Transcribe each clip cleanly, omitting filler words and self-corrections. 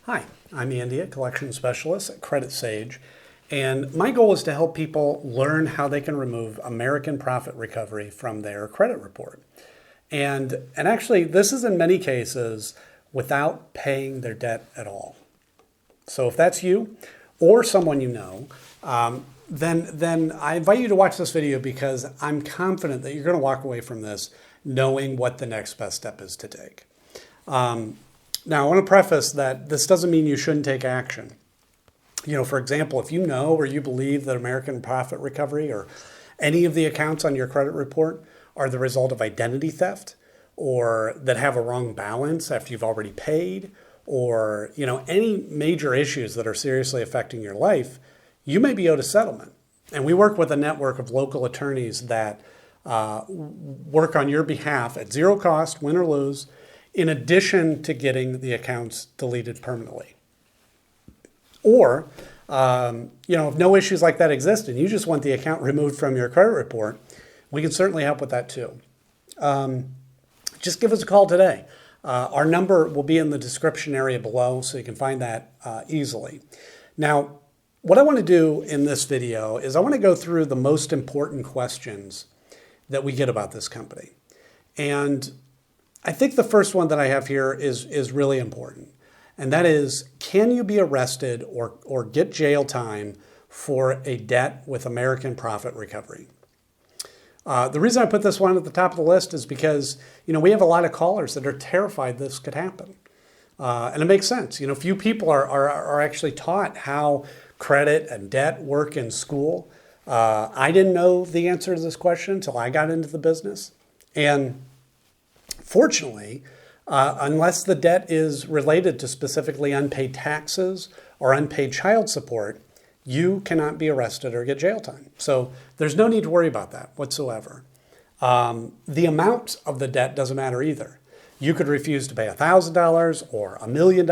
Hi, I'm Andy, a collection specialist at Credit Sage, and my goal is to help people learn how they can remove American Profit Recovery from their credit report. And actually, this is in many cases without paying their debt at all. So if that's you or someone you know, then I invite you to watch this video because I'm confident that you're going to walk away from this knowing what the next best step is to take. Now, I want to preface that this doesn't mean you shouldn't take action. For example, if you know or you believe that American Profit Recovery or any of the accounts on your credit report are the result of identity theft or that have a wrong balance after you've already paid or, any major issues that are seriously affecting your life, you may be owed a settlement. And we work with a network of local attorneys that work on your behalf at zero cost, win or lose, in addition to getting the accounts deleted permanently. Or, if no issues like that exist and you just want the account removed from your credit report, we can certainly help with that too. Just give us a call today. Our number will be in the description area below, so you can find that easily. Now, what I want to do in this video is I want to go through the most important questions that we get about this company. And I think the first one that I have here is really important. And that is, can you be arrested or get jail time for a debt with American Profit Recovery? The reason I put this one at the top of the list is because, we have a lot of callers that are terrified this could happen. And it makes sense. Few people are actually taught how credit and debt work in school. I didn't know the answer to this question until I got into the business. And fortunately, unless the debt is related to specifically unpaid taxes or unpaid child support, you cannot be arrested or get jail time. So there's no need to worry about that whatsoever. The amount of the debt doesn't matter either. You could refuse to pay $1,000 or $1 million,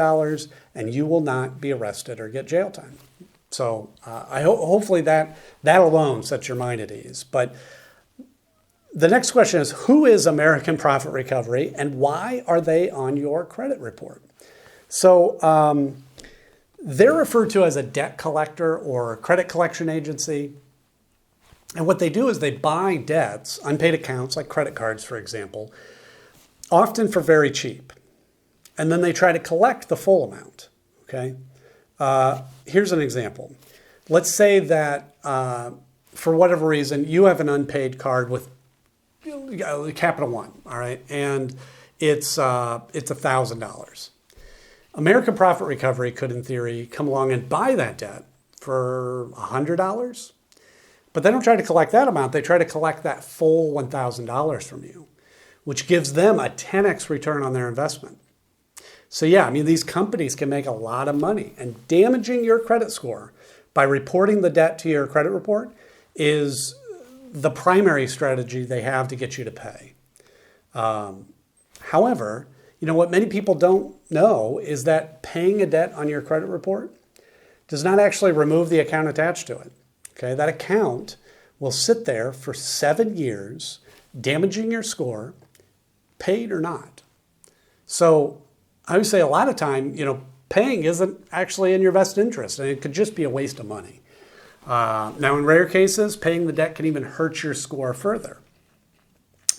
and you will not be arrested or get jail time. So hopefully that alone sets your mind at ease. But the next question is, who is American Profit Recovery and why are they on your credit report? So they're referred to as a debt collector or a credit collection agency. And what they do is they buy debts, unpaid accounts like credit cards, for example, often for very cheap. And then they try to collect the full amount, okay? Here's an example. Let's say that for whatever reason, you have an unpaid card with Capital One, all right, and it's $1,000. American Profit Recovery could, in theory, come along and buy that debt for $100, but they don't try to collect that amount. They try to collect that full $1,000 from you, which gives them a 10x return on their investment. So yeah, these companies can make a lot of money, and damaging your credit score by reporting the debt to your credit report is the primary strategy they have to get you to pay. However, what many people don't know is that paying a debt on your credit report does not actually remove the account attached to it. Okay, that account will sit there for 7 years, damaging your score, paid or not. So I would say a lot of time, paying isn't actually in your best interest, and it could just be a waste of money. Now, in rare cases, paying the debt can even hurt your score further.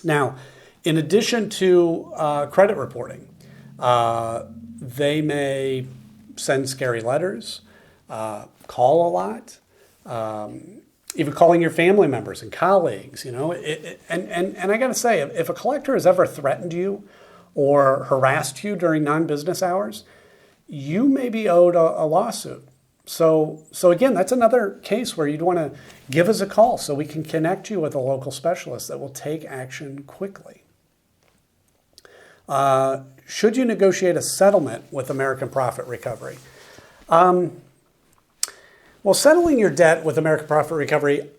Now, in addition to credit reporting, they may send scary letters, call a lot, even calling your family members and colleagues. And I got to say, if a collector has ever threatened you or harassed you during non-business hours, you may be owed a lawsuit. So again, that's another case where you'd want to give us a call so we can connect you with a local specialist that will take action quickly. Should you negotiate a settlement with American Profit Recovery? Well, settling your debt with American Profit Recovery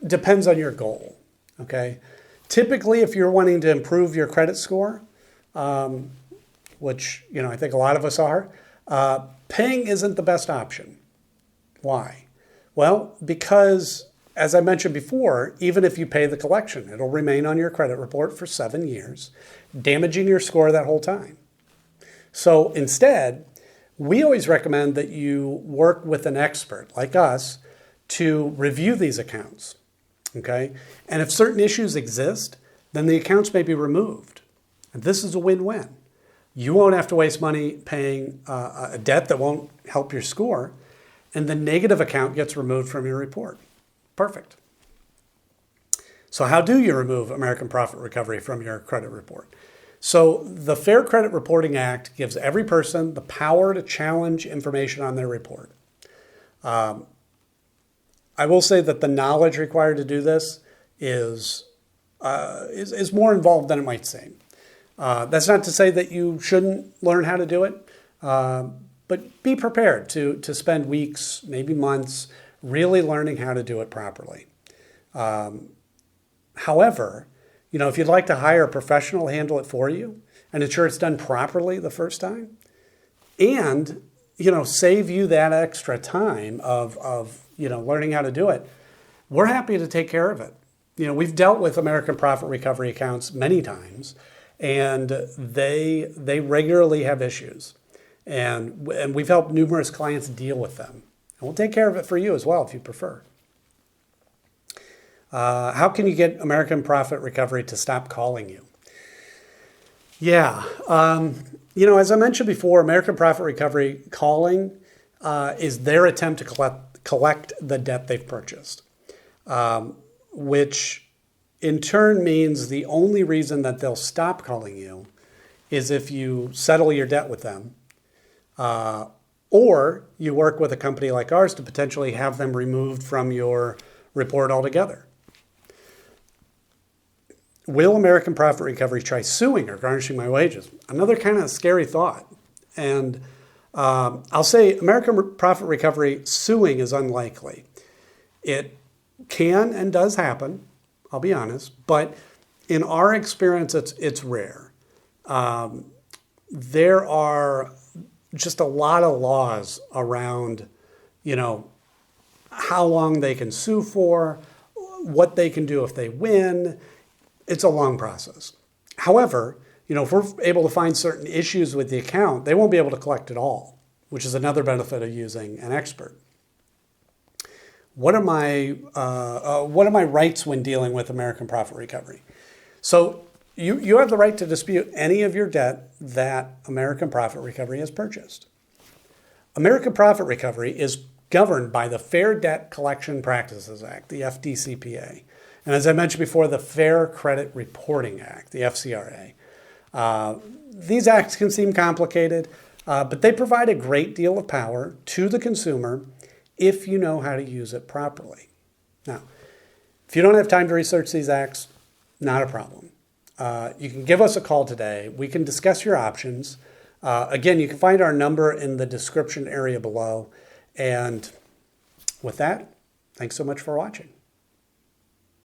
depends on your goal, okay? Typically, if you're wanting to improve your credit score, which, I think a lot of us are, paying isn't the best option. Why? Well, because, as I mentioned before, even if you pay the collection, it'll remain on your credit report for 7 years, damaging your score that whole time. So instead, we always recommend that you work with an expert like us to review these accounts, okay? And if certain issues exist, then the accounts may be removed. And this is a win-win. You won't have to waste money paying a debt that won't help your score, and the negative account gets removed from your report. Perfect. So how do you remove American Profit Recovery from your credit report? So the Fair Credit Reporting Act gives every person the power to challenge information on their report. I will say that the knowledge required to do this is more involved than it might seem. That's not to say that you shouldn't learn how to do it, but be prepared to spend weeks, maybe months, really learning how to do it properly. However, if you'd like to hire a professional to handle it for you and ensure it's done properly the first time, and save you that extra time of learning how to do it, we're happy to take care of it. We've dealt with American Profit Recovery accounts many times, and they regularly have issues. And we've helped numerous clients deal with them. And we'll take care of it for you as well if you prefer. How can you get American Profit Recovery to stop calling you? Yeah, as I mentioned before, American Profit Recovery calling is their attempt to collect the debt they've purchased, which in turn means the only reason that they'll stop calling you is if you settle your debt with them, or you work with a company like ours to potentially have them removed from your report altogether. Will American Profit Recovery try suing or garnishing my wages? Another kind of scary thought. And I'll say American Profit Recovery suing is unlikely. It can and does happen, I'll be honest, but in our experience, it's rare. There are just a lot of laws around, how long they can sue for, what they can do if they win. It's a long process. However, if we're able to find certain issues with the account, they won't be able to collect it all, which is another benefit of using an expert. What are my rights when dealing with American Profit Recovery? So you have the right to dispute any of your debt that American Profit Recovery has purchased. American Profit Recovery is governed by the Fair Debt Collection Practices Act, the FDCPA. And as I mentioned before, the Fair Credit Reporting Act, the FCRA. These acts can seem complicated, but they provide a great deal of power to the consumer if you know how to use it properly. Now, if you don't have time to research these acts, not a problem. You can give us a call today. We can discuss your options. Again, you can find our number in the description area below. And with that, thanks so much for watching.